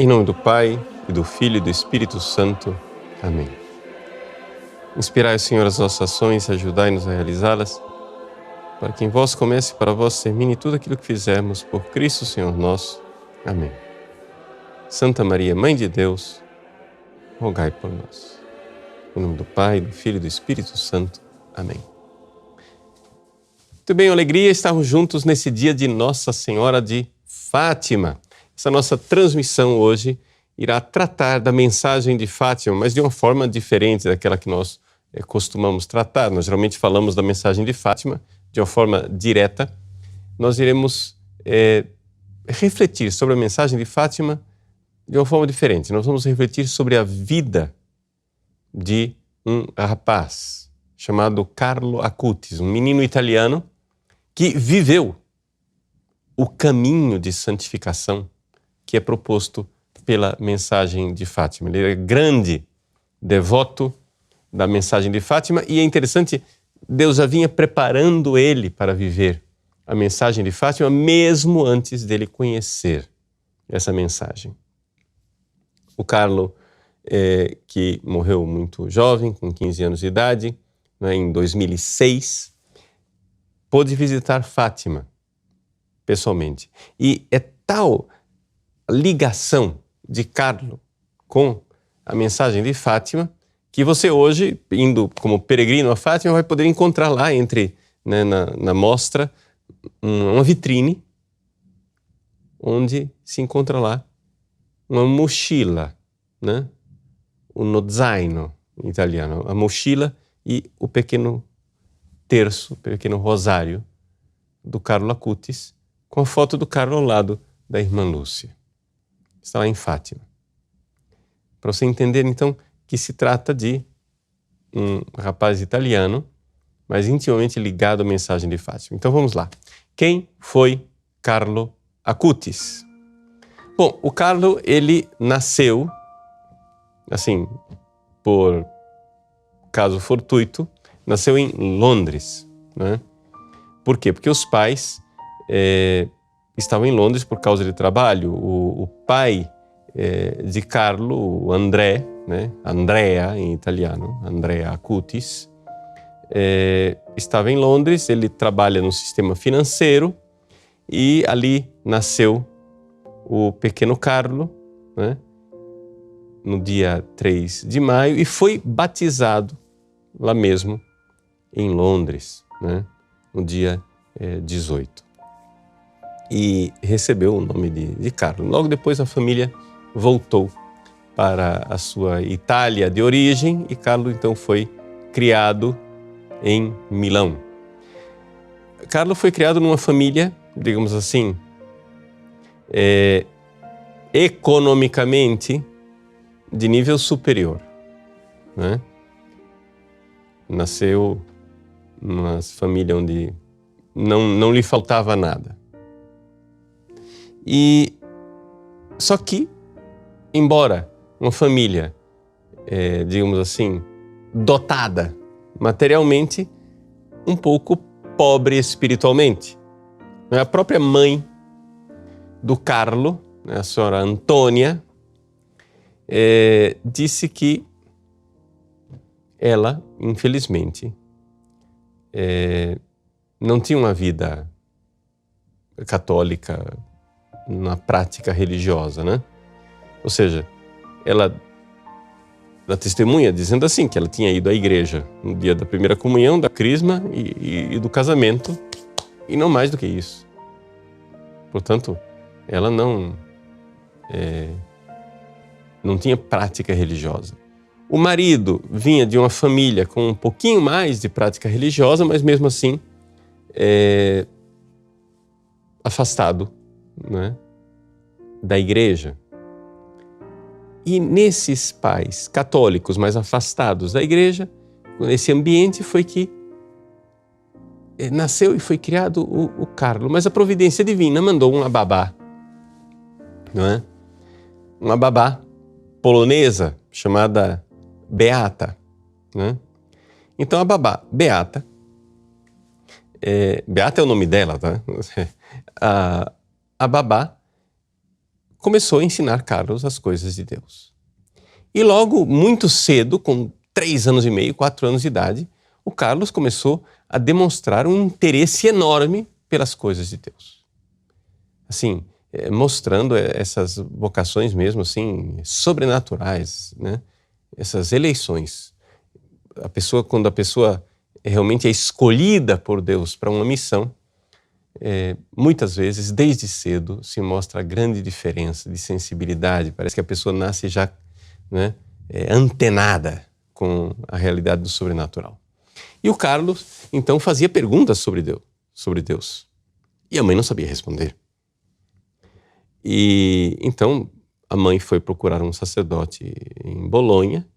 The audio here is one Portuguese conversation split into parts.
Em nome do Pai, e do Filho e do Espírito Santo. Amém. Inspirai, Senhor, as nossas ações, ajudai-nos a realizá-las, para que em vós comece e para vós termine tudo aquilo que fizermos, por Cristo, Senhor nosso. Amém. Santa Maria, Mãe de Deus, rogai por nós. Em nome do Pai, do Filho e do Espírito Santo. Amém. Muito bem, alegria estarmos juntos nesse dia de Nossa Senhora de Fátima. Essa nossa transmissão hoje irá tratar da mensagem de Fátima, mas de uma forma diferente daquela que nós costumamos tratar. Nós geralmente falamos da mensagem de Fátima de uma forma direta. Nós iremos refletir sobre a mensagem de Fátima de uma forma diferente. Nós vamos refletir sobre a vida de um rapaz chamado Carlo Acutis, um menino italiano que viveu o caminho de santificação que é proposto pela mensagem de Fátima. Ele era grande devoto da mensagem de Fátima e é interessante, Deus já vinha preparando ele para viver a mensagem de Fátima mesmo antes dele conhecer essa mensagem. O Carlo, que morreu muito jovem, com 15 anos de idade, em 2006, pôde visitar Fátima pessoalmente. E é tal ligação de Carlo com a mensagem de Fátima que você hoje, indo como peregrino a Fátima, vai poder encontrar lá na mostra uma vitrine onde se encontra lá uma mochila, né? Uno zaino em italiano, a mochila e o pequeno terço, o pequeno rosário do Carlo Acutis, com a foto do Carlo ao lado da irmã Lúcia. Está lá em Fátima. Para você entender, então, que se trata de um rapaz italiano, mas intimamente ligado à mensagem de Fátima. Então vamos lá. Quem foi Carlo Acutis? Bom, o Carlo, ele nasceu, assim, por caso fortuito, nasceu em Londres, né? Por quê? Porque os pais estavam em Londres por causa de trabalho. O pai de Carlo, o André, né? Andrea em italiano, Andrea Acutis, estava em Londres. Ele trabalha no sistema financeiro e ali nasceu o pequeno Carlo, né? No dia 3 de maio e foi batizado lá mesmo em Londres, né? No dia 18. E recebeu o nome de Carlo. Logo depois a família voltou para a sua Itália de origem e Carlo então foi criado em Milão. Carlo foi criado numa família, digamos assim, economicamente de nível superior, né? Nasceu numa família onde não lhe faltava nada. E só que, embora uma família, digamos assim, dotada materialmente, um pouco pobre espiritualmente. A própria mãe do Carlo, a senhora Antônia, disse que ela, infelizmente, não tinha uma vida católica na prática religiosa, né? Ou seja, ela dá testemunha dizendo assim, que ela tinha ido à igreja no dia da primeira comunhão, da crisma e do casamento, e não mais do que isso. Portanto, ela não tinha prática religiosa. O marido vinha de uma família com um pouquinho mais de prática religiosa, mas mesmo assim afastado, né, da igreja. E nesses pais católicos mais afastados da igreja, nesse ambiente foi que nasceu e foi criado o Carlo. Mas a providência divina mandou uma babá, não é? Uma babá polonesa chamada Beata, né? Então a babá Beata, Beata é o nome dela, tá? A babá começou a ensinar Carlos as coisas de Deus. E logo, muito cedo, com 3 anos e meio, 4 anos de idade, o Carlos começou a demonstrar um interesse enorme pelas coisas de Deus. Assim, mostrando essas vocações mesmo, assim, sobrenaturais, né? Essas eleições. Quando a pessoa realmente é escolhida por Deus para uma missão, muitas vezes, desde cedo, se mostra a grande diferença de sensibilidade. Parece que a pessoa nasce já, né, antenada com a realidade do sobrenatural. E o Carlos, então, fazia perguntas sobre Deus. E a mãe não sabia responder. E então a mãe foi procurar um sacerdote em Bolonha.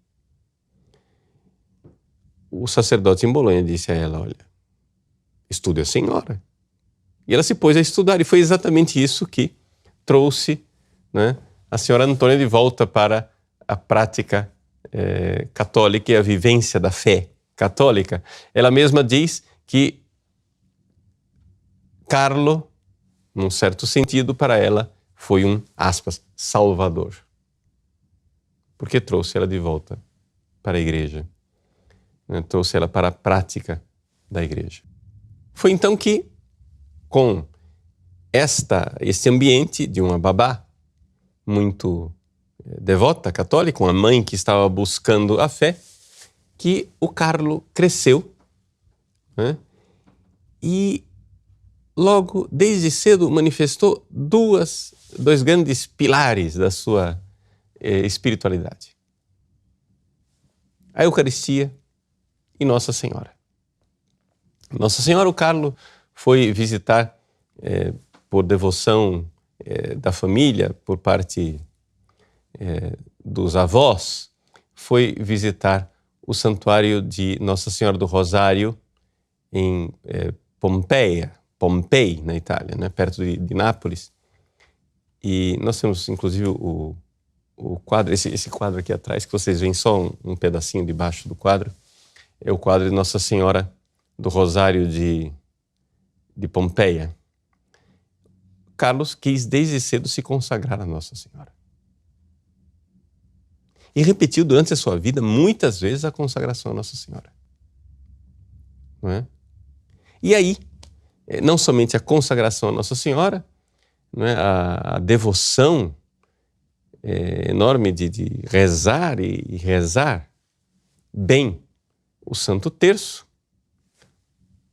O sacerdote em Bolonha disse a ela: olha, estude a senhora. E ela se pôs a estudar, e foi exatamente isso que trouxe, né, a senhora Antônia de volta para a prática católica e a vivência da fé católica. Ela mesma diz que Carlo, num certo sentido, para ela, foi um, aspas, salvador. Porque trouxe ela de volta para a igreja. Né? Trouxe ela para a prática da igreja. Foi então que, com este ambiente de uma babá muito devota, católica, uma mãe que estava buscando a fé, que o Carlo cresceu, né? E logo, desde cedo, manifestou dois grandes pilares da sua espiritualidade: a Eucaristia e Nossa Senhora. Nossa Senhora, o Carlo foi visitar por devoção da família, por parte dos avós, foi visitar o santuário de Nossa Senhora do Rosário em Pompei, na Itália, né, perto de Nápoles. E nós temos, inclusive, o quadro, esse quadro aqui atrás, que vocês veem só um pedacinho debaixo do quadro, é o quadro de Nossa Senhora do Rosário de Pompeia. Carlos quis desde cedo se consagrar a Nossa Senhora. E repetiu durante a sua vida muitas vezes a consagração a Nossa Senhora. Não é? E aí, não somente a consagração a Nossa Senhora, não é? A devoção enorme de rezar e rezar bem o Santo Terço,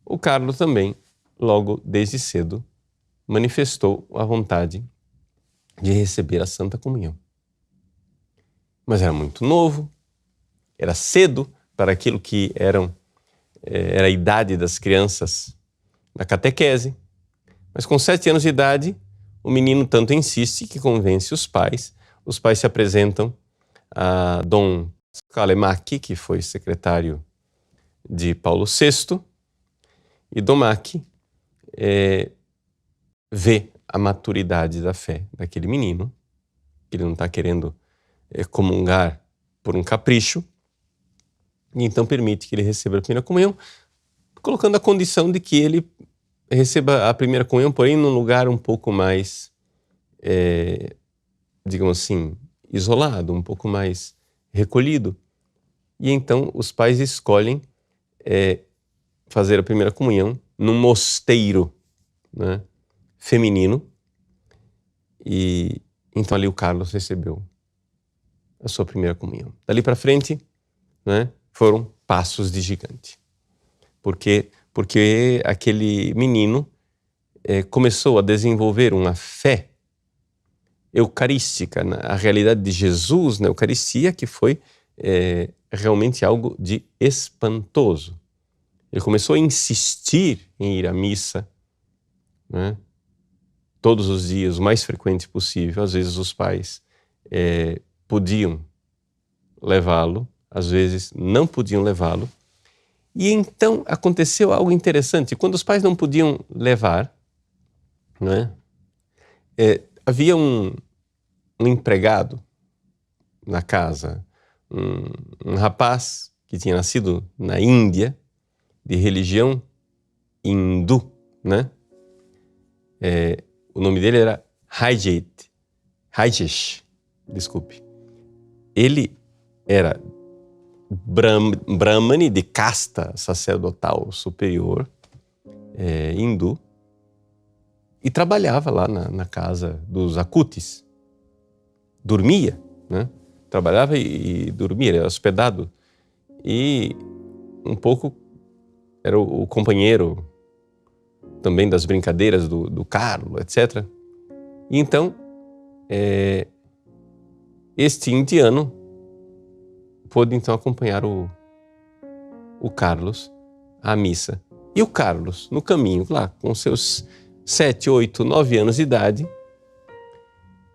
o Carlos também, logo desde cedo, manifestou a vontade de receber a Santa Comunhão. Mas era muito novo, era cedo para aquilo que era a idade das crianças na catequese. Mas com 7 anos de idade, o menino tanto insiste que convence os pais. Os pais se apresentam a Dom Scalemacchi, que foi secretário de Paulo VI, e Dom Macchi vê a maturidade da fé daquele menino, que ele não está querendo comungar por um capricho, e então permite que ele receba a primeira comunhão, colocando a condição de que ele receba a primeira comunhão, porém num lugar um pouco mais, digamos assim, isolado, um pouco mais recolhido. E então os pais escolhem fazer a primeira comunhão num mosteiro, né, feminino, e então ali o Carlos recebeu a sua primeira comunhão. Dali para frente, né, foram passos de gigante. Porque aquele menino começou a desenvolver uma fé eucarística, a realidade de Jesus na Eucaristia, que foi realmente algo de espantoso. Ele começou a insistir em ir à missa, né, todos os dias, o mais frequente possível. Às vezes os pais podiam levá-lo, às vezes não podiam levá-lo. E então aconteceu algo interessante. Quando os pais não podiam levar, né, havia um empregado na casa, um rapaz que tinha nascido na Índia, de religião hindu, né? O nome dele era Hajit. Rajesh, desculpe. Ele era brahmane de casta sacerdotal superior, hindu, e trabalhava lá na casa dos Akutis. Dormia, né? Trabalhava e dormia, era hospedado. E um pouco era o companheiro também das brincadeiras do Carlo, etc. E então, este indiano pôde então acompanhar o Carlos à missa. E o Carlos, no caminho, lá com seus 7, 8, 9 anos de idade,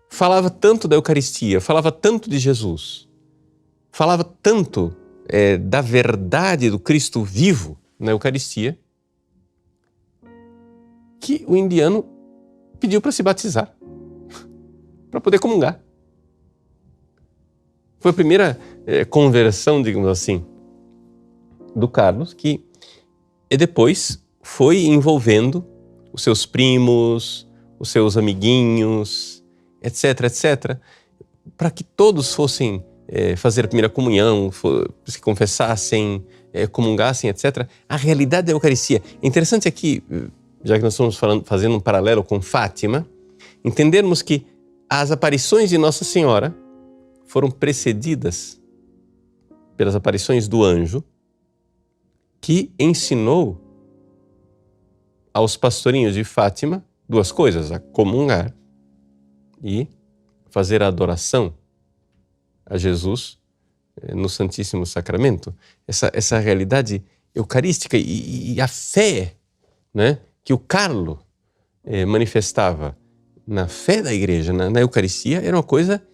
falava tanto da Eucaristia, falava tanto de Jesus, falava tanto da verdade do Cristo vivo na Eucaristia, que o indiano pediu para se batizar, para poder comungar. Foi a primeira conversão, digamos assim, do Carlos, que depois foi envolvendo os seus primos, os seus amiguinhos, etc., etc., para que todos fossem fazer a primeira comunhão, se confessassem, comungassem, etc. A realidade da Eucaristia. É interessante aqui, já que nós estamos fazendo um paralelo com Fátima, entendermos que as aparições de Nossa Senhora foram precedidas pelas aparições do anjo, que ensinou aos pastorinhos de Fátima duas coisas: a comungar e fazer a adoração a Jesus no Santíssimo Sacramento. Essa realidade eucarística e a fé, né, que o Carlo manifestava na fé da igreja, na Eucaristia, era uma coisa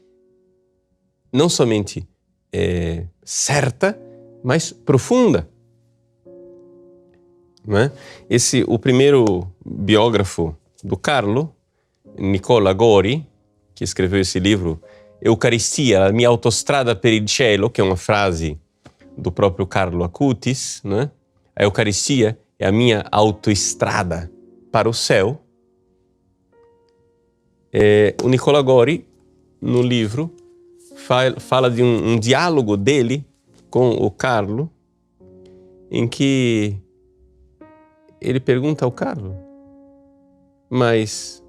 não somente certa, mas profunda. Né? O primeiro biógrafo do Carlo, Nicola Gori, que escreveu esse livro, Eucaristia, la mia autostrada per il cielo, que é uma frase do próprio Carlo Acutis, né? A Eucaristia é a minha autoestrada para o céu. O Nicola Gori, no livro, fala de um diálogo dele com o Carlo, em que ele pergunta ao Carlo: mas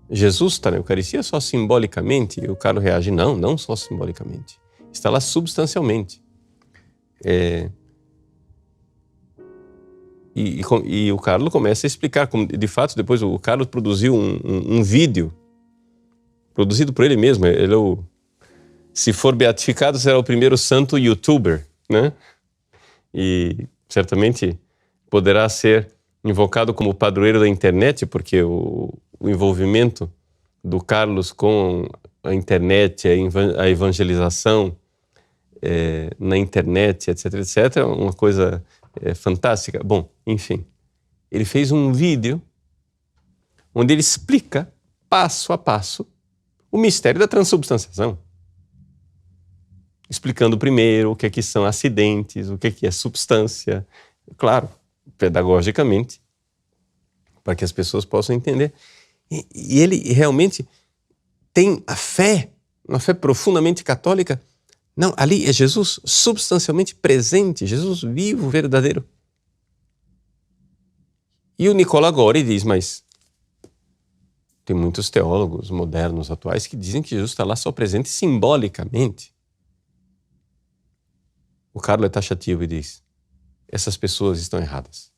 Jesus está na Eucaristia só simbolicamente? E o Carlo reage: não só simbolicamente. Está lá substancialmente. E o Carlo começa a explicar como, de fato, depois o Carlo produziu um vídeo produzido por ele mesmo. Ele se for beatificado, será o primeiro santo youtuber, né? E certamente poderá ser invocado como padroeiro da internet, porque o envolvimento do Carlos com a internet, a evangelização na internet, etc., etc., é uma coisa fantástica. Bom, enfim, ele fez um vídeo onde ele explica, passo a passo, o mistério da transubstanciação. Explicando primeiro o que são acidentes, o que é substância, claro, pedagogicamente, para que as pessoas possam entender. E ele realmente tem uma fé profundamente católica. Não, ali é Jesus substancialmente presente, Jesus vivo, verdadeiro. E o Nicola Gori diz, mas tem muitos teólogos modernos, atuais, que dizem que Jesus está lá só presente simbolicamente. O Carlo é taxativo e diz: essas pessoas estão erradas.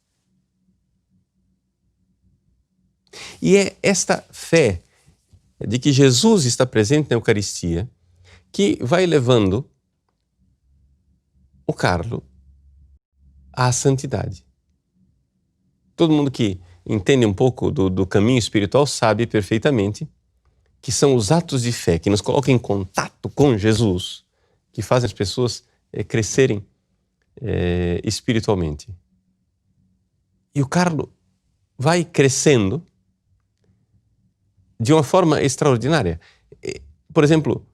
E é esta fé de que Jesus está presente na Eucaristia que vai levando o Carlo à santidade. Todo mundo que entende um pouco do caminho espiritual sabe perfeitamente que são os atos de fé que nos colocam em contato com Jesus que fazem as pessoas crescerem espiritualmente. E o Carlo vai crescendo de uma forma extraordinária. Por exemplo,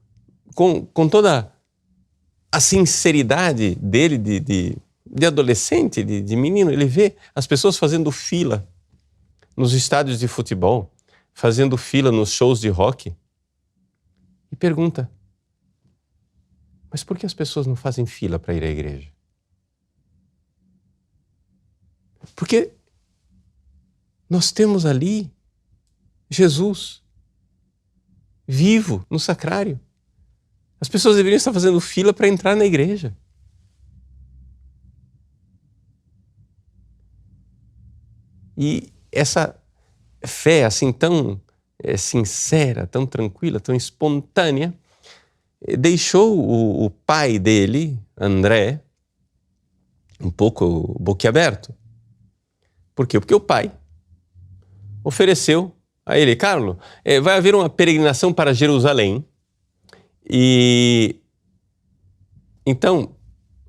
com toda a sinceridade dele de adolescente, de menino, ele vê as pessoas fazendo fila nos estádios de futebol, fazendo fila nos shows de rock, e pergunta: mas por que as pessoas não fazem fila para ir à igreja? Porque nós temos ali Jesus vivo no sacrário. As pessoas deveriam estar fazendo fila para entrar na igreja. E essa fé assim tão sincera, tão tranquila, tão espontânea, deixou o pai dele, André, um pouco boquiaberto. Por quê? Porque o pai ofereceu a ele: Carlo, vai haver uma peregrinação para Jerusalém, e então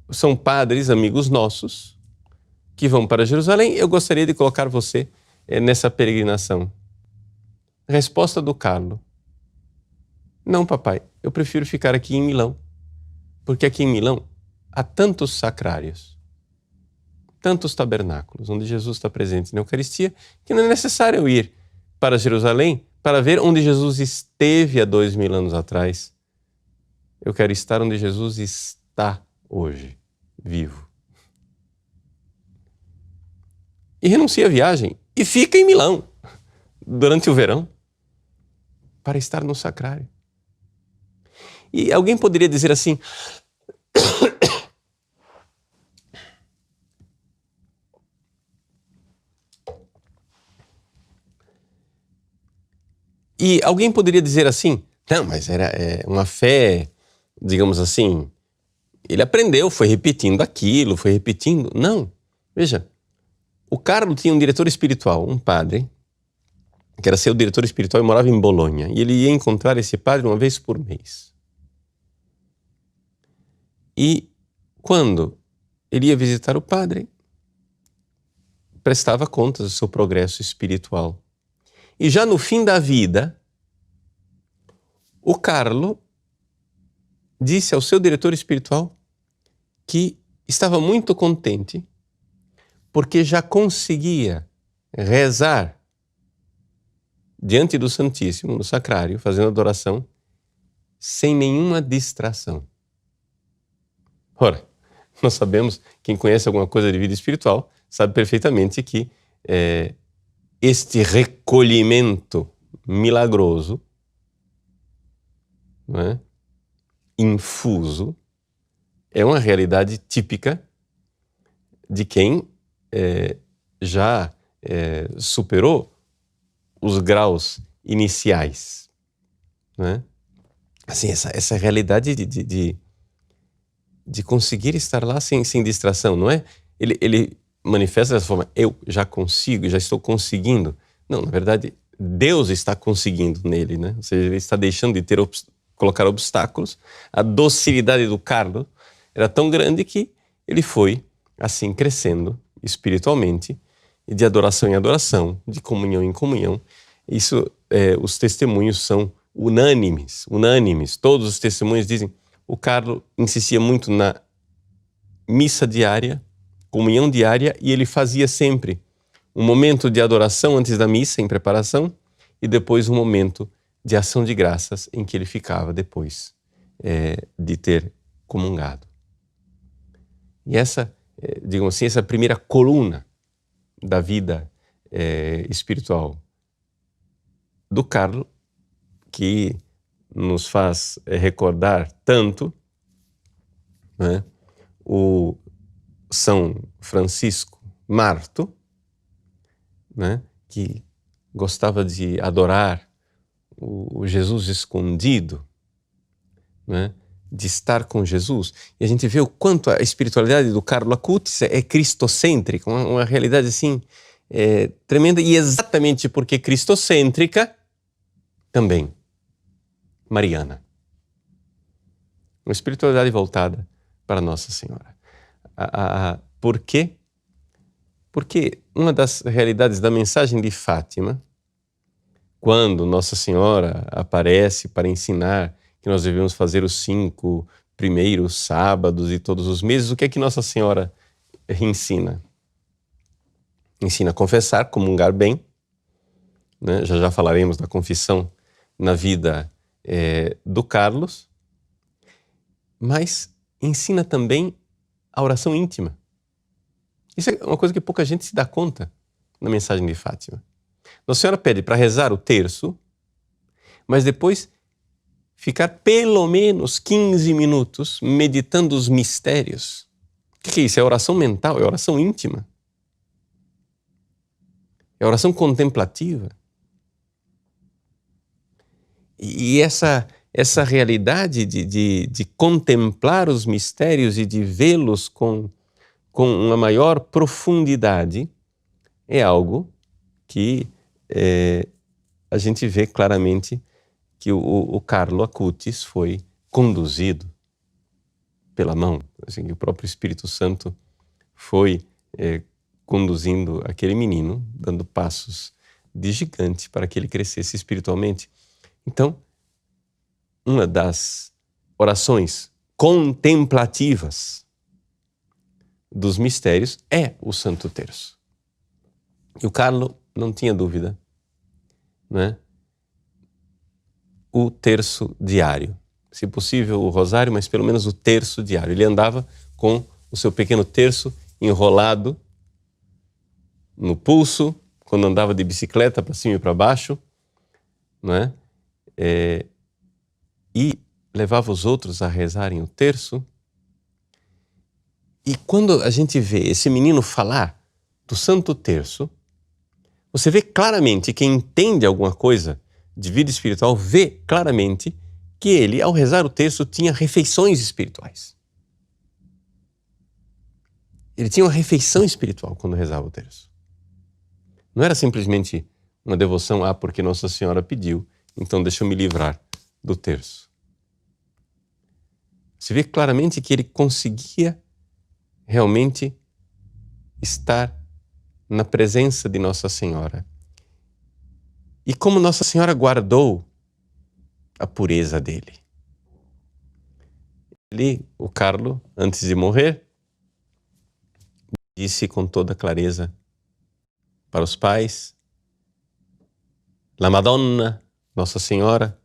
são padres amigos nossos que vão para Jerusalém, eu gostaria de colocar você nessa peregrinação. Resposta do Carlo: não, papai, eu prefiro ficar aqui em Milão, porque aqui em Milão há tantos sacrários, tantos tabernáculos, onde Jesus está presente na Eucaristia, que não é necessário eu ir para Jerusalém para ver onde Jesus esteve há 2000 anos atrás. Eu quero estar onde Jesus está hoje, vivo. E renuncia à viagem e fica em Milão durante o verão para estar no sacrário. E alguém poderia dizer assim: não, mas era uma fé, digamos assim, ele aprendeu, foi repetindo aquilo, foi repetindo. Não, veja, o Carlo tinha um diretor espiritual, um padre, que era seu diretor espiritual e morava em Bolonha, e ele ia encontrar esse padre uma vez por mês. E quando ele ia visitar o padre, prestava contas do seu progresso espiritual. E já no fim da vida, o Carlo disse ao seu diretor espiritual que estava muito contente porque já conseguia rezar diante do Santíssimo, no sacrário, fazendo adoração, sem nenhuma distração. Ora, nós sabemos, quem conhece alguma coisa de vida espiritual, sabe perfeitamente que este recolhimento milagroso, não é? Infuso, é uma realidade típica de quem já superou os graus iniciais, né? Assim, essa realidade de conseguir estar lá sem distração, não é? Ele manifesta dessa forma: eu já consigo, já estou conseguindo. Não, na verdade, Deus está conseguindo nele, né? Ou seja, ele está deixando de colocar obstáculos. A docilidade do Carlo era tão grande que ele foi, assim, crescendo espiritualmente, e de adoração em adoração, de comunhão em comunhão. Isso, os testemunhos são unânimes. Todos os testemunhos dizem: o Carlo insistia muito na missa diária, comunhão diária, e ele fazia sempre um momento de adoração antes da missa, em preparação, e depois um momento de ação de graças, em que ele ficava depois de ter comungado. E essa, digamos assim, essa primeira coluna da vida espiritual do Carlo, que nos faz recordar tanto, né, o São Francisco Marto, né, que gostava de adorar o Jesus escondido, né, de estar com Jesus. E a gente vê o quanto a espiritualidade do Carlo Acutis é cristocêntrica, uma realidade assim tremenda, e exatamente porque cristocêntrica, também mariana. Uma espiritualidade voltada para Nossa Senhora. Por quê? Porque uma das realidades da mensagem de Fátima, quando Nossa Senhora aparece para ensinar que nós devemos fazer os 5 primeiros sábados e todos os meses, o que é que Nossa Senhora ensina? Ensina a confessar, comungar bem, né? Já falaremos da confissão na vida do Carlos, mas ensina também a oração íntima. Isso é uma coisa que pouca gente se dá conta na mensagem de Fátima. Nossa Senhora pede para rezar o terço, mas depois ficar pelo menos 15 minutos meditando os mistérios. O que é isso? É oração mental, é oração íntima. É oração contemplativa. E essa realidade de contemplar os mistérios e de vê-los com uma maior profundidade é algo que a gente vê claramente que o Carlo Acutis foi conduzido pela mão, assim, que o próprio Espírito Santo foi conduzindo aquele menino, dando passos de gigante para que ele crescesse espiritualmente. Então, uma das orações contemplativas dos mistérios é o Santo Terço. E o Carlo não tinha dúvida, né? O terço diário. Se possível, o rosário, mas pelo menos o terço diário. Ele andava com o seu pequeno terço enrolado no pulso, quando andava de bicicleta para cima e para baixo, né? E levava os outros a rezarem o terço. E quando a gente vê esse menino falar do Santo Terço, você vê claramente, quem entende alguma coisa de vida espiritual, vê claramente que ele, ao rezar o terço, tinha refeições espirituais. Ele tinha uma refeição espiritual quando rezava o terço. Não era simplesmente uma devoção, porque Nossa Senhora pediu, então deixa eu me livrar do terço. Você vê claramente que ele conseguia realmente estar na presença de Nossa Senhora. E como Nossa Senhora guardou a pureza dele. O Carlo, antes de morrer, disse com toda clareza para os pais: La Madonna, Nossa Senhora,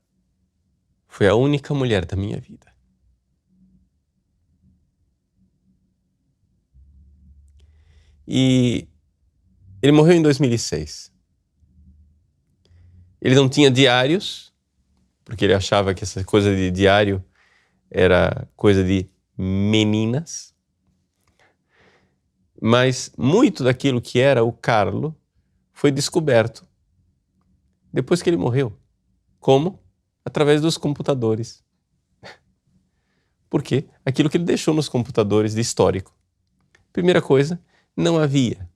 foi a única mulher da minha vida. E ele morreu em 2006. Ele não tinha diários, porque ele achava que essa coisa de diário era coisa de meninas. Mas muito daquilo que era o Carlo foi descoberto depois que ele morreu. Como? Através dos computadores. Por quê? Aquilo que ele deixou nos computadores de histórico. Primeira coisa, não havia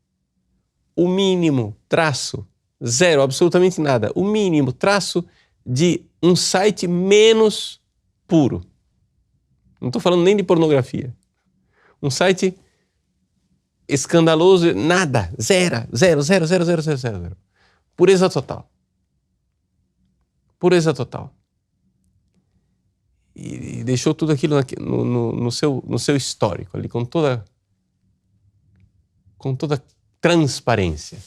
o mínimo traço, zero, absolutamente nada, o mínimo traço de um site menos puro. Não estou falando nem de pornografia. Um site escandaloso, nada, zero. Pureza total. Pureza total. E deixou tudo aquilo no seu histórico, ali, com toda transparência.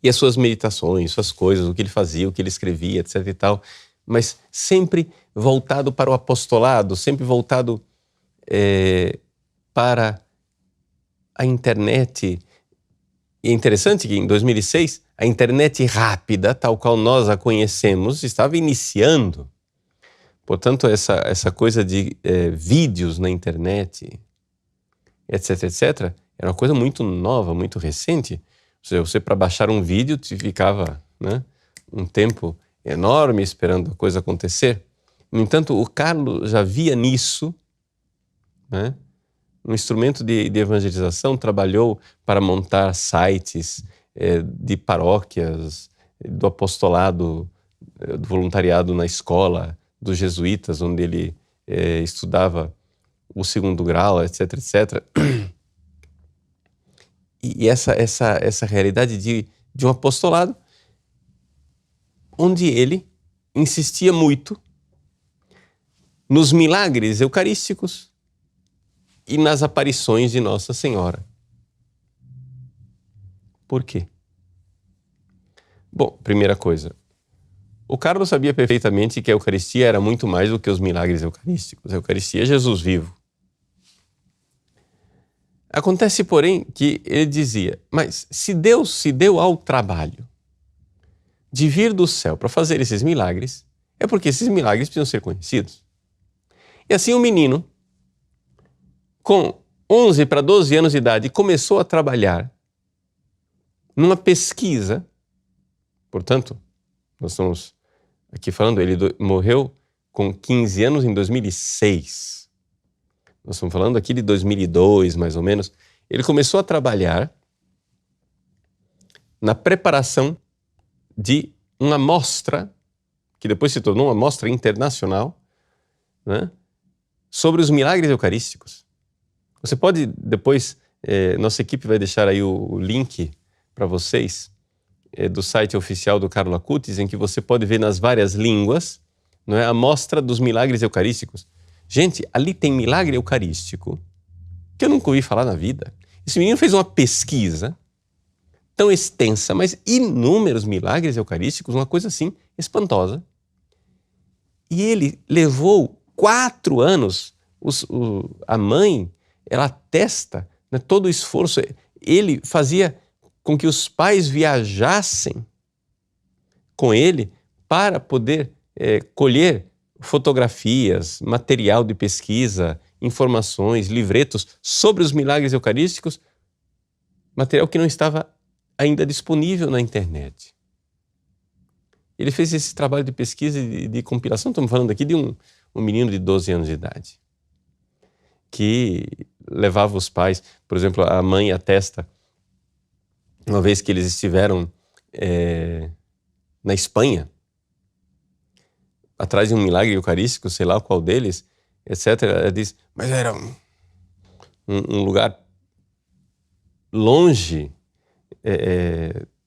E as suas meditações, suas coisas, o que ele fazia, o que ele escrevia, etc e tal, mas sempre voltado para o apostolado, sempre voltado para a internet. E é interessante que em 2006, a internet rápida, tal qual nós a conhecemos, estava iniciando. Portanto, essa coisa de vídeos na internet, etc., era uma coisa muito nova, muito recente. Você para baixar um vídeo, ficava, né, um tempo enorme esperando a coisa acontecer. No entanto, o Carlo já via nisso, né, um instrumento de evangelização, trabalhou para montar sites de paróquias, do apostolado, do voluntariado na escola dos jesuítas, onde ele estudava o segundo grau, etc. E essa realidade de um apostolado onde ele insistia muito nos milagres eucarísticos e nas aparições de Nossa Senhora. Por quê? Bom, primeira coisa, O Carlos sabia perfeitamente que a Eucaristia era muito mais do que os milagres eucarísticos. A Eucaristia é Jesus vivo. Acontece, porém, que ele dizia, mas se Deus se deu ao trabalho de vir do céu para fazer esses milagres, é porque esses milagres precisam ser conhecidos. E assim o menino, com 11 para 12 anos de idade, começou a trabalhar numa pesquisa. Portanto, nós estamos aqui falando, ele morreu com 15 anos em 2006. Nós estamos falando aqui de 2002, mais ou menos. Ele começou a trabalhar na preparação de uma mostra, que depois se tornou uma mostra internacional, né, sobre os milagres eucarísticos. Você pode depois, nossa equipe vai deixar aí o link para vocês, do site oficial do Carlo Acutis, em que você pode ver nas várias línguas, não é, a mostra dos milagres eucarísticos. Gente, ali tem milagre eucarístico que eu nunca ouvi falar na vida. Esse menino fez uma pesquisa tão extensa, mas inúmeros milagres eucarísticos, uma coisa assim espantosa. E ele levou 4 anos, a mãe, ela atesta, né, todo o esforço. Ele fazia com que os pais viajassem com ele para poder colher fotografias, material de pesquisa, informações, livretos sobre os milagres eucarísticos, material que não estava ainda disponível na internet. Ele fez esse trabalho de pesquisa e de compilação. Estamos falando aqui de um menino de 12 anos de idade, que levava os pais, por exemplo, a mãe atesta, uma vez que eles estiveram na Espanha, atrás de um milagre eucarístico, sei lá qual deles, etc. Ela diz, mas era um lugar longe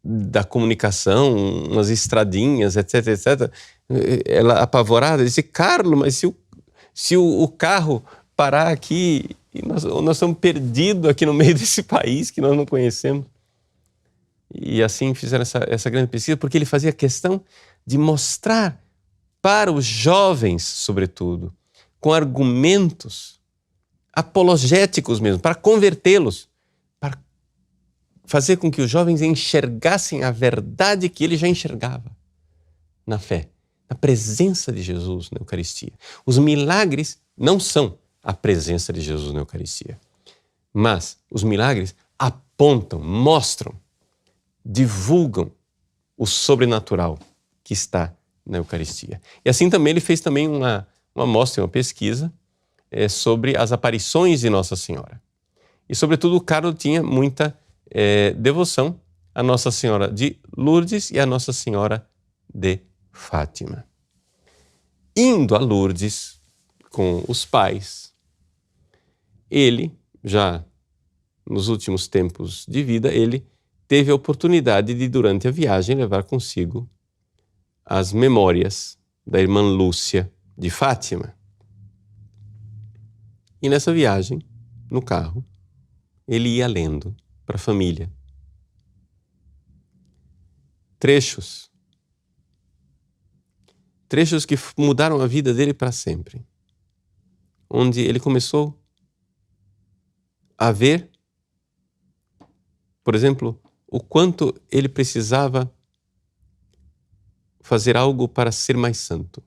da comunicação, umas estradinhas, etc, etc. Ela apavorada disse, Carlos, mas se o carro parar aqui, nós estamos perdidos aqui no meio desse país que nós não conhecemos. E assim fizeram essa grande pesquisa, porque ele fazia questão de mostrar para os jovens, sobretudo, com argumentos apologéticos mesmo, para convertê-los, para fazer com que os jovens enxergassem a verdade que ele já enxergava na fé, na presença de Jesus na Eucaristia. Os milagres não são a presença de Jesus na Eucaristia, mas os milagres apontam, mostram, divulgam o sobrenatural que está na Eucaristia. E assim também ele fez também uma mostra, uma pesquisa sobre as aparições de Nossa Senhora. E sobretudo o Carlo tinha muita devoção a Nossa Senhora de Lourdes e a Nossa Senhora de Fátima. Indo a Lourdes com os pais, ele, já nos últimos tempos de vida, ele teve a oportunidade de, durante a viagem, levar consigo as memórias da irmã Lúcia de Fátima. E nessa viagem, no carro, ele ia lendo para a família trechos que mudaram a vida dele para sempre, onde ele começou a ver, por exemplo, o quanto ele precisava fazer algo para ser mais santo.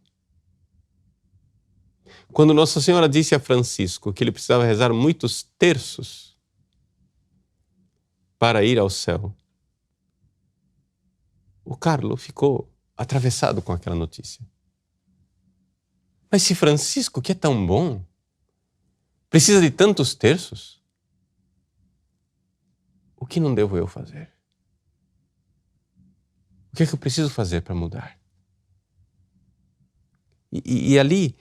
Quando Nossa Senhora disse a Francisco que ele precisava rezar muitos terços para ir ao céu, o Carlo ficou atravessado com aquela notícia. Mas se Francisco, que é tão bom, precisa de tantos terços, o que não devo eu fazer? O que é que eu preciso fazer para mudar? E ali,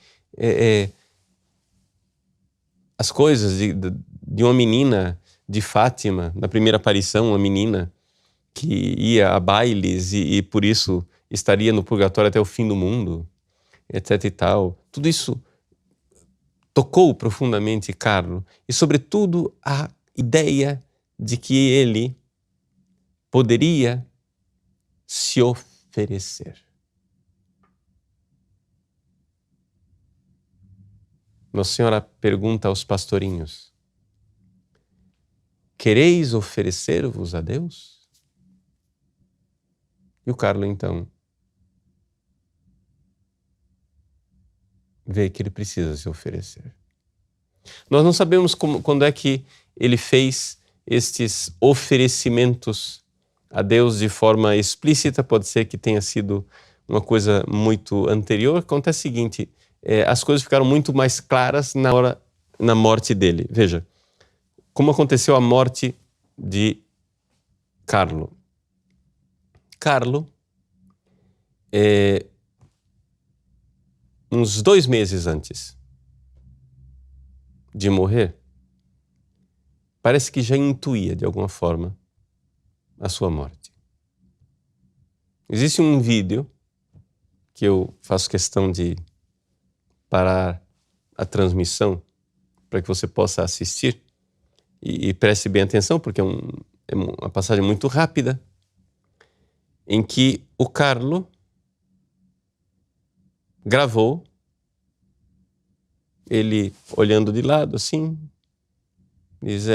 as coisas de uma menina de Fátima, na primeira aparição, uma menina que ia a bailes e por isso estaria no purgatório até o fim do mundo, etc e tal. Tudo isso tocou profundamente Carlo e, sobretudo, a ideia de que ele poderia se oferecer. Nossa Senhora pergunta aos pastorinhos: quereis oferecer-vos a Deus? E o Carlo, então, vê que ele precisa se oferecer. Nós não sabemos quando é que ele fez estes oferecimentos a Deus de forma explícita. Pode ser que tenha sido uma coisa muito anterior. Acontece o seguinte, as coisas ficaram muito mais claras na morte dele. Veja, como aconteceu a morte de Carlo. Carlo, uns 2 meses antes de morrer, parece que já intuía de alguma forma a sua morte. Existe um vídeo que eu faço questão de parar a transmissão para que você possa assistir e preste bem atenção, porque é uma passagem muito rápida em que o Carlo gravou ele olhando de lado assim, diz: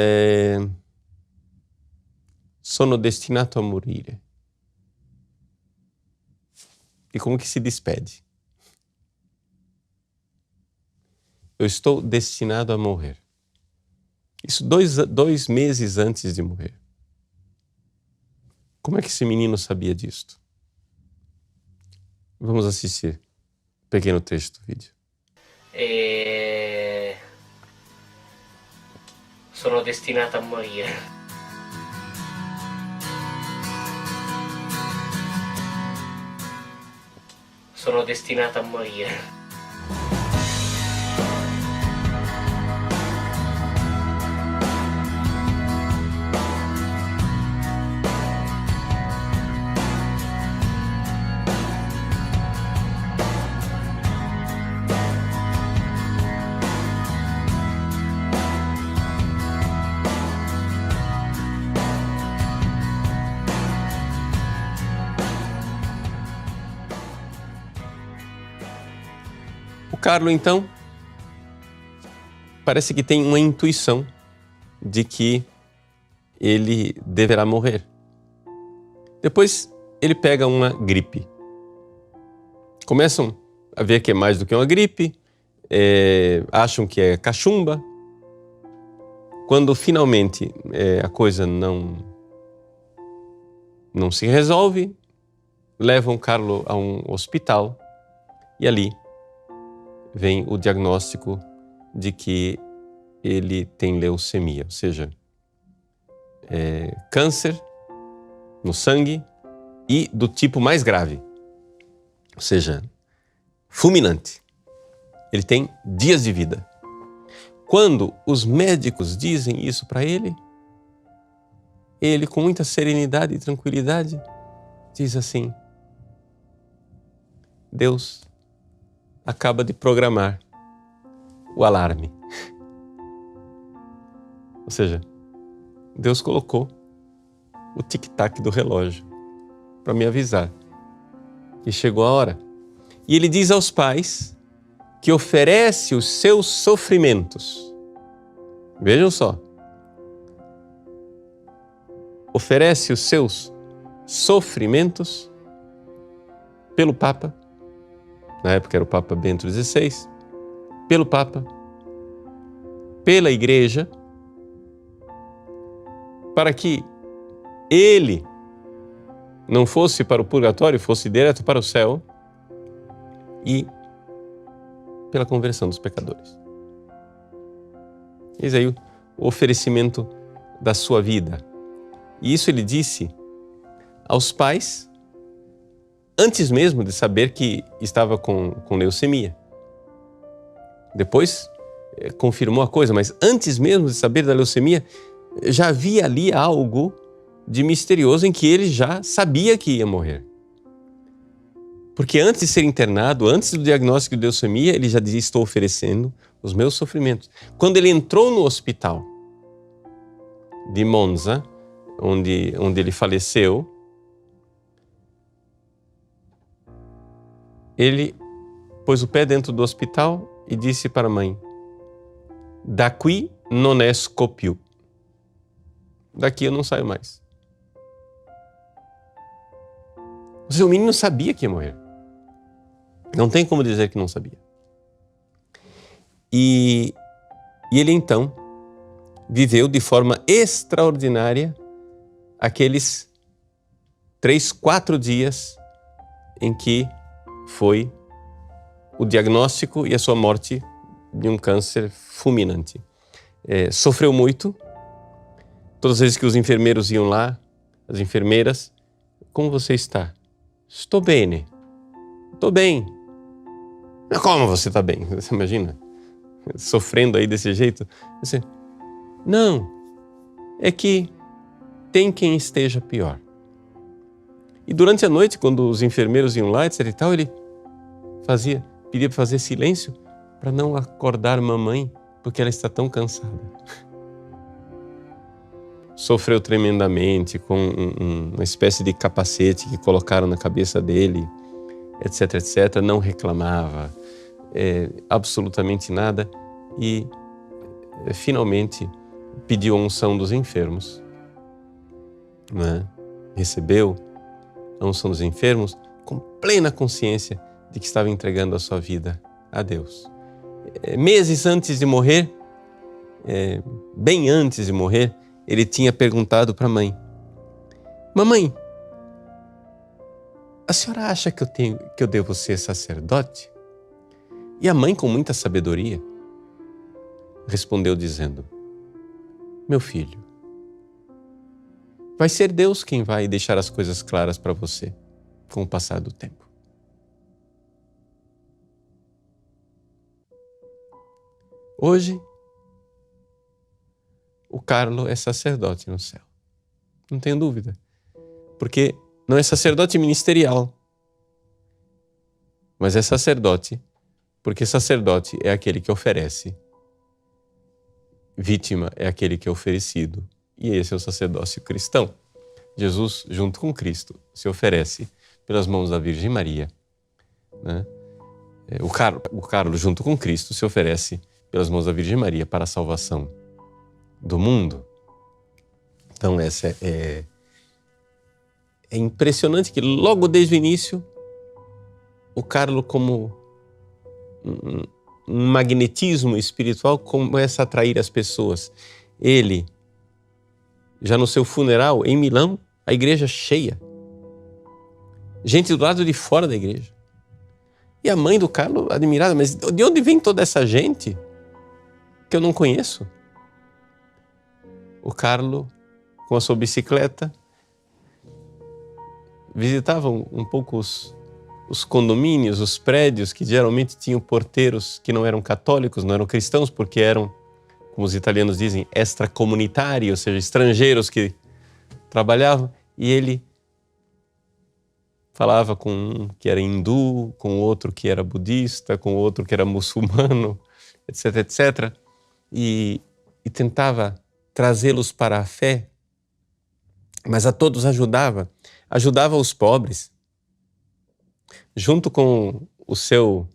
sono destinato a morire. E como que se despede? Eu estou destinado a morrer. Isso 2 meses antes de morrer. Como é que esse menino sabia disto? Vamos assistir um pequeno trecho do vídeo. Sono destinato a morire. Sono destinato a morire. O Carlo, então, parece que tem uma intuição de que ele deverá morrer. Depois, ele pega uma gripe. Começam a ver que é mais do que uma gripe, acham que é cachumba. Quando finalmente a coisa não se resolve, levam Carlo a um hospital e ali vem o diagnóstico de que ele tem leucemia, ou seja, câncer no sangue e do tipo mais grave, ou seja, fulminante. Ele tem dias de vida. Quando os médicos dizem isso para ele, com muita serenidade e tranquilidade, diz assim: Deus acaba de programar o alarme. Ou seja, Deus colocou o tic-tac do relógio para me avisar que chegou a hora. E ele diz aos pais que oferece os seus sofrimentos. Vejam só. Oferece os seus sofrimentos pelo Papa. Na época era o Papa Bento XVI, pelo Papa, pela Igreja, para que ele não fosse para o purgatório, fosse direto para o céu, e pela conversão dos pecadores. Eis aí o oferecimento da sua vida. E isso ele disse aos pais antes mesmo de saber que estava com leucemia. Depois confirmou a coisa, mas antes mesmo de saber da leucemia, já havia ali algo de misterioso em que ele já sabia que ia morrer. Porque antes de ser internado, antes do diagnóstico de leucemia, ele já dizia: estou oferecendo os meus sofrimentos. Quando ele entrou no hospital de Monza, onde ele faleceu, ele pôs o pé dentro do hospital e disse para a mãe: Da qui non esco più. Daqui eu não saio mais. Ou seja, o menino sabia que ia morrer. Não tem como dizer que não sabia. E ele então viveu de forma extraordinária aqueles 3, 4 dias em que foi o diagnóstico e a sua morte de um câncer fulminante. Sofreu muito. Todas as vezes que os enfermeiros iam lá, as enfermeiras, como você está? Estou bem. Estou bem. Mas como você está bem? Você imagina? Sofrendo aí desse jeito. Você, não, é que tem quem esteja pior. E durante a noite, quando os enfermeiros iam lá, etc e tal, ele pedia para fazer silêncio para não acordar mamãe, porque ela está tão cansada. Sofreu tremendamente com uma espécie de capacete que colocaram na cabeça dele, etc, etc. Não reclamava absolutamente nada e finalmente pediu a unção dos enfermos. Né? Recebeu a unção dos enfermos com plena consciência de que estava entregando a sua vida a Deus. Meses antes de morrer, bem antes de morrer, ele tinha perguntado para a mãe: mamãe, a senhora acha que eu devo ser sacerdote? E a mãe, com muita sabedoria, respondeu dizendo: meu filho, vai ser Deus quem vai deixar as coisas claras para você com o passar do tempo. Hoje, o Carlo é sacerdote no céu. Não tenho dúvida. Porque não é sacerdote ministerial, mas é sacerdote porque sacerdote é aquele que oferece. Vítima é aquele que é oferecido. E esse é o sacerdócio cristão. Jesus, junto com Cristo, se oferece pelas mãos da Virgem Maria. Né? O Carlo, junto com Cristo, se oferece pelas mãos da Virgem Maria para a salvação do mundo. Então, essa é impressionante que logo desde o início, o Carlo, como um magnetismo espiritual, começa a atrair as pessoas. Ele, já no seu funeral em Milão, a igreja cheia. Gente do lado de fora da igreja. E a mãe do Carlo admirada, mas de onde vem toda essa gente que eu não conheço? O Carlo, com a sua bicicleta, visitava um pouco os condomínios, os prédios que geralmente tinham porteiros que não eram católicos, não eram cristãos, porque eram, como os italianos dizem, extracomunitários, ou seja, estrangeiros que trabalhavam. E ele falava com um que era hindu, com outro que era budista, com outro que era muçulmano, etc, etc. E tentava trazê-los para a fé, mas a todos ajudava os pobres. Junto com o seu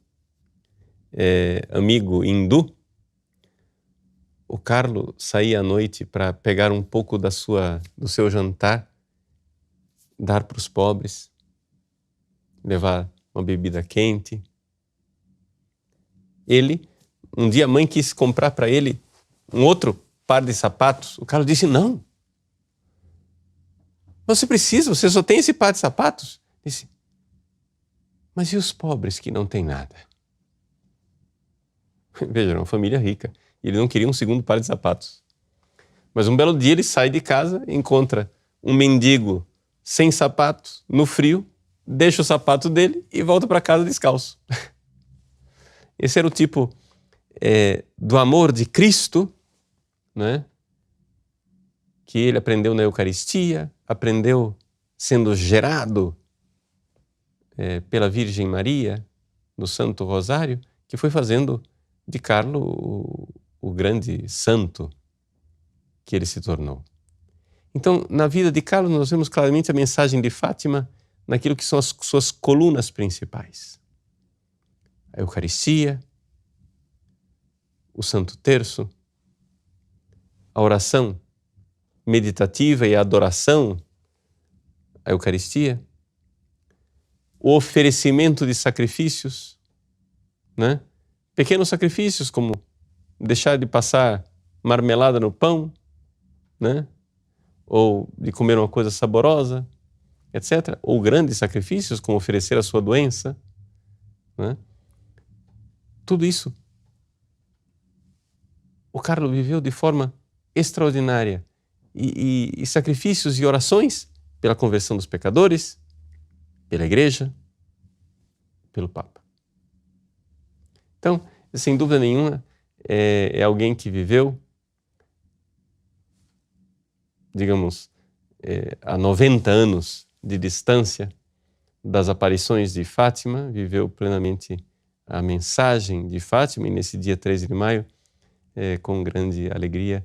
amigo hindu, o Carlo saía à noite para pegar um pouco do seu jantar, dar para os pobres, levar uma bebida quente. Um dia a mãe quis comprar para ele um outro par de sapatos. O Carlo disse: não. Você só tem esse par de sapatos? Disse: mas e os pobres que não têm nada? Veja, era uma família rica. E ele não queria um segundo par de sapatos. Mas um belo dia ele sai de casa, encontra um mendigo sem sapatos, no frio, deixa o sapato dele e volta para casa descalço. Esse era o tipo do amor de Cristo, né? Que ele aprendeu na Eucaristia, aprendeu sendo gerado pela Virgem Maria, no Santo Rosário, que foi fazendo de Carlo o grande santo que ele se tornou. Então, na vida de Carlo, nós vemos claramente a mensagem de Fátima naquilo que são as suas colunas principais. A Eucaristia, o Santo Terço a oração meditativa e a adoração à Eucaristia, o oferecimento de sacrifícios, né? Pequenos sacrifícios como deixar de passar marmelada no pão, né? Ou de comer uma coisa saborosa, etc. Ou grandes sacrifícios como oferecer a sua doença, né? Tudo isso o Carlo viveu de forma extraordinária. E sacrifícios e orações pela conversão dos pecadores, pela Igreja, pelo Papa. Então, sem dúvida nenhuma, é alguém que viveu, digamos, a 90 anos de distância das aparições de Fátima, viveu plenamente a mensagem de Fátima, e nesse dia 13 de maio, com grande alegria,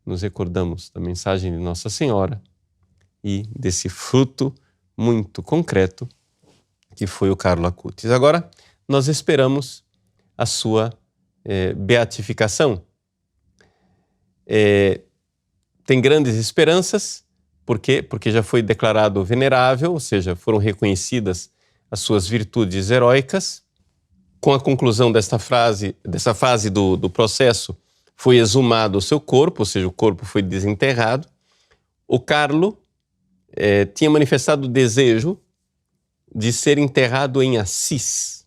nos recordamos da mensagem de Nossa Senhora e desse fruto muito concreto que foi o Carlo Acutis. Agora, nós esperamos a sua beatificação. Tem grandes esperanças, por quê? Porque já foi declarado venerável, ou seja, foram reconhecidas as suas virtudes heróicas. Com a conclusão dessa fase do processo, foi exumado o seu corpo, ou seja, o corpo foi desenterrado. O Carlo tinha manifestado o desejo de ser enterrado em Assis,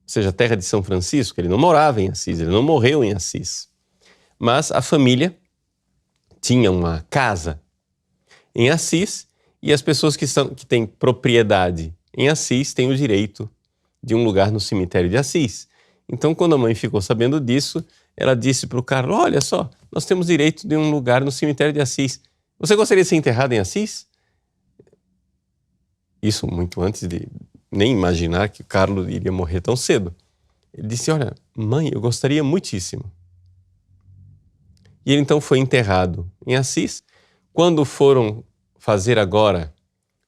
ou seja, a terra de São Francisco. Ele não morava em Assis, ele não morreu em Assis. Mas a família tinha uma casa em Assis, e as pessoas que têm propriedade em Assis têm o direito de um lugar no cemitério de Assis. Então, quando a mãe ficou sabendo disso, ela disse para o Carlo: olha só, nós temos direito de um lugar no cemitério de Assis. Você gostaria de ser enterrado em Assis? Isso muito antes de nem imaginar que o Carlo iria morrer tão cedo. Ele disse: olha, mãe, eu gostaria muitíssimo. E ele então foi enterrado em Assis. Quando foram fazer agora,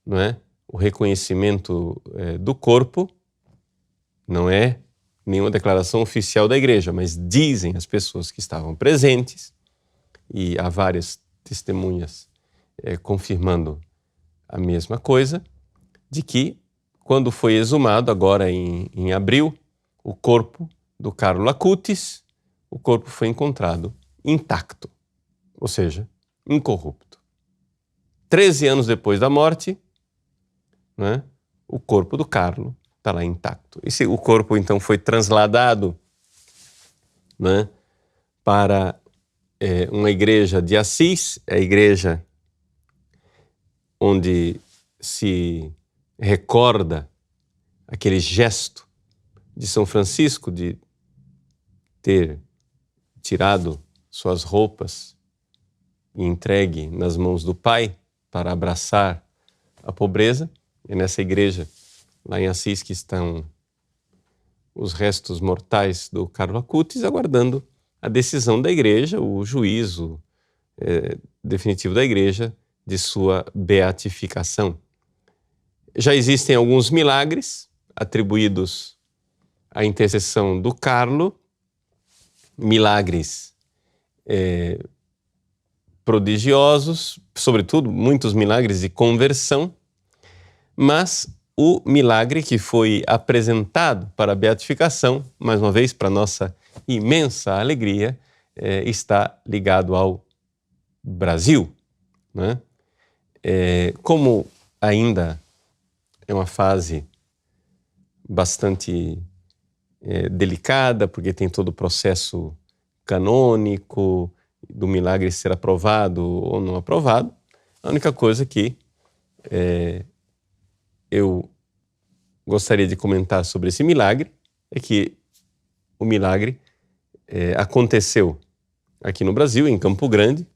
não é, o reconhecimento do corpo, não é nenhuma declaração oficial da Igreja, mas dizem as pessoas que estavam presentes, e há várias testemunhas confirmando a mesma coisa, de que quando foi exumado, agora em abril, o corpo do Carlo Acutis, o corpo foi encontrado intacto, ou seja, incorrupto. 13 anos depois da morte, né, o corpo do Carlo está lá intacto. O corpo, então, foi trasladado, né, para uma igreja de Assis, a igreja onde se recorda aquele gesto de São Francisco de ter tirado suas roupas e entregue nas mãos do Pai para abraçar a pobreza. É nessa igreja, lá em Assis, que estão os restos mortais do Carlo Acutis, aguardando a decisão da igreja, o juízo definitivo da igreja de sua beatificação. Já existem alguns milagres atribuídos à intercessão do Carlo, milagres prodigiosos, sobretudo muitos milagres de conversão, mas o milagre que foi apresentado para a beatificação, mais uma vez, para nossa imensa alegria, está ligado ao Brasil, né? Como ainda é uma fase bastante delicada, porque tem todo o processo canônico do milagre ser aprovado ou não aprovado, a única coisa que eu gostaria de comentar sobre esse milagre é que o milagre aconteceu aqui no Brasil, em Campo Grande,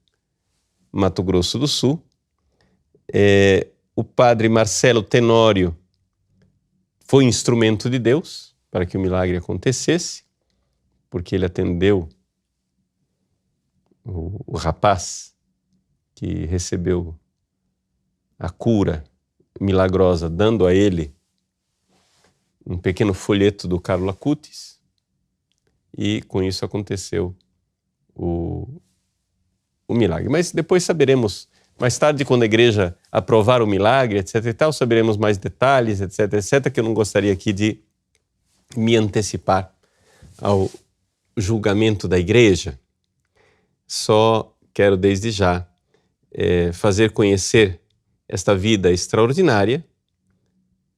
Mato Grosso do Sul. O padre Marcelo Tenório foi instrumento de Deus para que o milagre acontecesse, porque ele atendeu o rapaz que recebeu a cura milagrosa, dando a ele um pequeno folheto do Carlo Acutis, e com isso aconteceu o o milagre. Mas depois saberemos, mais tarde, quando a igreja aprovar o milagre, etc. e tal, saberemos mais detalhes, etc. etc. que eu não gostaria aqui de me antecipar ao julgamento da igreja. Só quero desde já fazer conhecer esta vida extraordinária,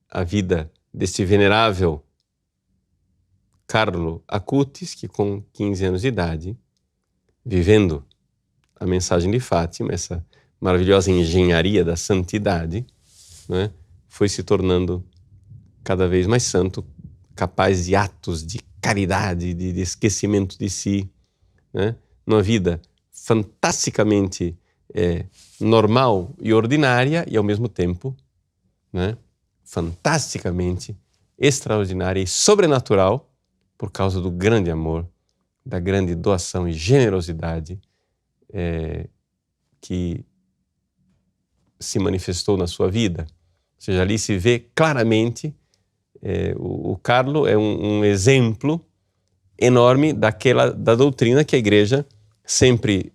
a vida deste venerável Carlo Acutis, que com 15 anos de idade, vivendo a mensagem de Fátima, essa maravilhosa engenharia da santidade, né, foi se tornando cada vez mais santo, capaz de atos de caridade, de esquecimento de si, né, numa vida fantasticamente normal e ordinária e, ao mesmo tempo, né, fantasticamente extraordinária e sobrenatural por causa do grande amor, da grande doação e generosidade que se manifestou na sua vida. Ou seja, ali se vê claramente, o Carlo é um exemplo enorme da doutrina que a igreja sempre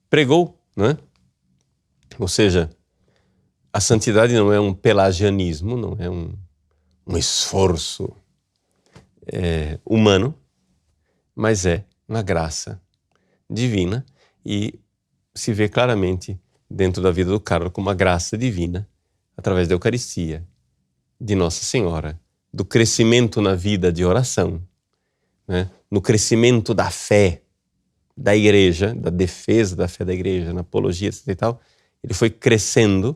pregou, né? Ou seja, a santidade não é um pelagianismo, não é um esforço humano, mas é uma graça divina e se vê claramente dentro da vida do Carlo como uma graça divina através da Eucaristia, de Nossa Senhora, do crescimento na vida de oração, né? No crescimento da fé da igreja, da defesa da fé da igreja, na apologia, etc. e tal. Ele foi crescendo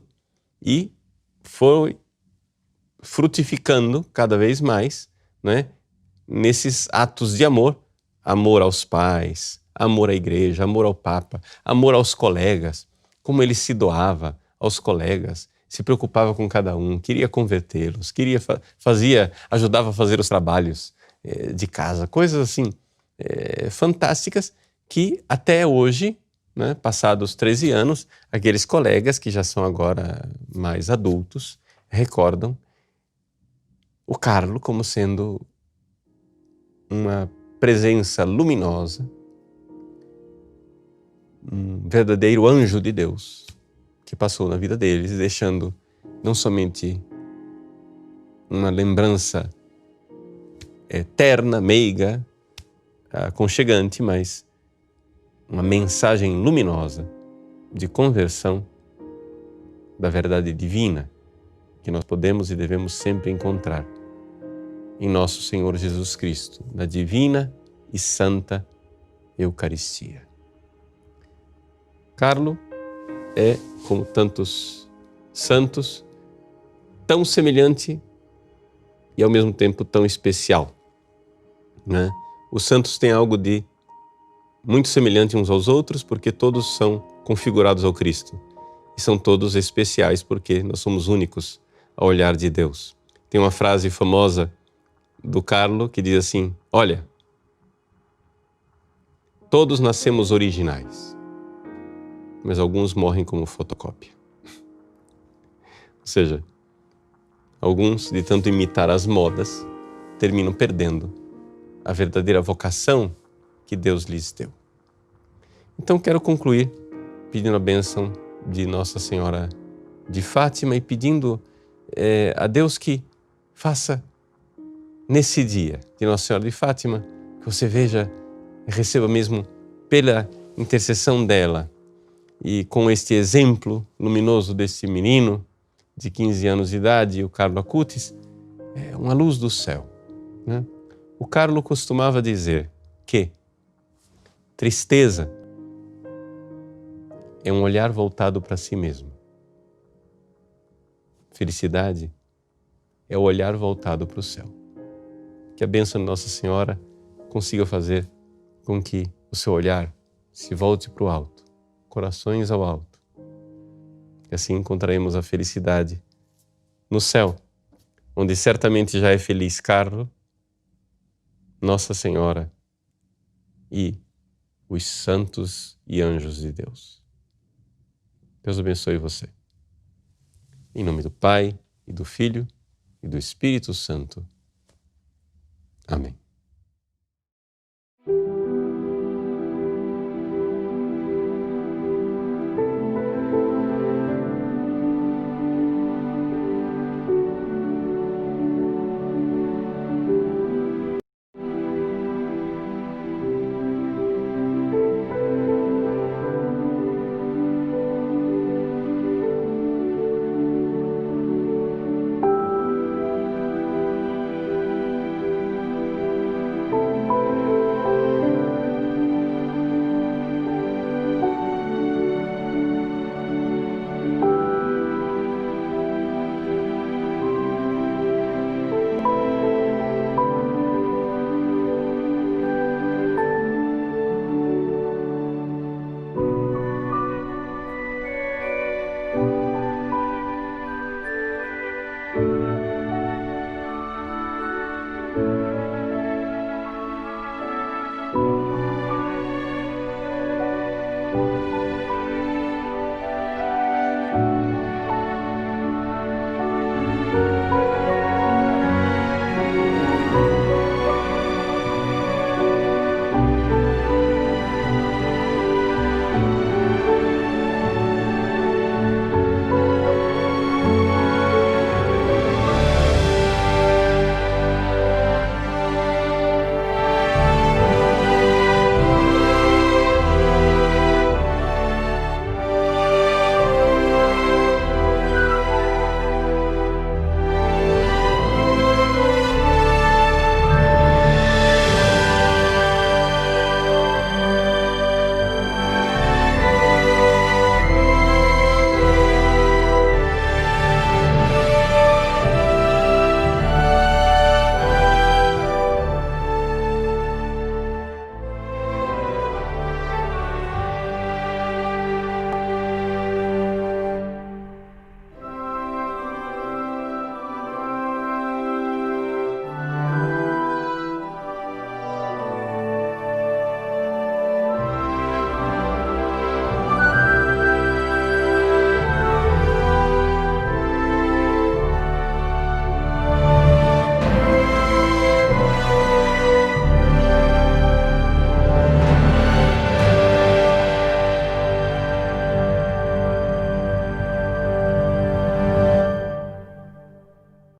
e foi frutificando cada vez mais, né, nesses atos de amor, amor aos pais, amor à igreja, amor ao Papa, amor aos colegas, como ele se doava aos colegas, se preocupava com cada um, queria convertê-los, ajudava a fazer os trabalhos de casa, coisas assim fantásticas que até hoje, né, passados 13 anos, aqueles colegas que já são agora mais adultos recordam o Carlo como sendo uma presença luminosa, um verdadeiro anjo de Deus que passou na vida deles, deixando não somente uma lembrança eterna, meiga, aconchegante, mas uma mensagem luminosa de conversão da verdade divina que nós podemos e devemos sempre encontrar em nosso Senhor Jesus Cristo, na divina e santa Eucaristia. Carlo é, como tantos santos, tão semelhante e ao mesmo tempo tão especial, né? Os santos têm algo de muito semelhante uns aos outros porque todos são configurados ao Cristo e são todos especiais porque nós somos únicos ao olhar de Deus. Tem uma frase famosa do Carlo que diz assim: olha, todos nascemos originais, mas alguns morrem como fotocópia. Ou seja, alguns, de tanto imitar as modas, terminam perdendo a verdadeira vocação que Deus lhes deu. Então quero concluir pedindo a bênção de Nossa Senhora de Fátima e pedindo a Deus que faça nesse dia de Nossa Senhora de Fátima, que você veja e receba mesmo pela intercessão dela e com este exemplo luminoso desse menino de 15 anos de idade, o Carlo Acutis, uma luz do céu, né? O Carlo costumava dizer que tristeza é um olhar voltado para si mesmo. Felicidade é o olhar voltado para o céu. Que a bênção de Nossa Senhora consiga fazer com que o seu olhar se volte para o alto, corações ao alto. E assim encontraremos a felicidade no céu, onde certamente já é feliz Carlo, Nossa Senhora e os santos e anjos de Deus. Deus abençoe você. Em nome do Pai, e do Filho, e do Espírito Santo.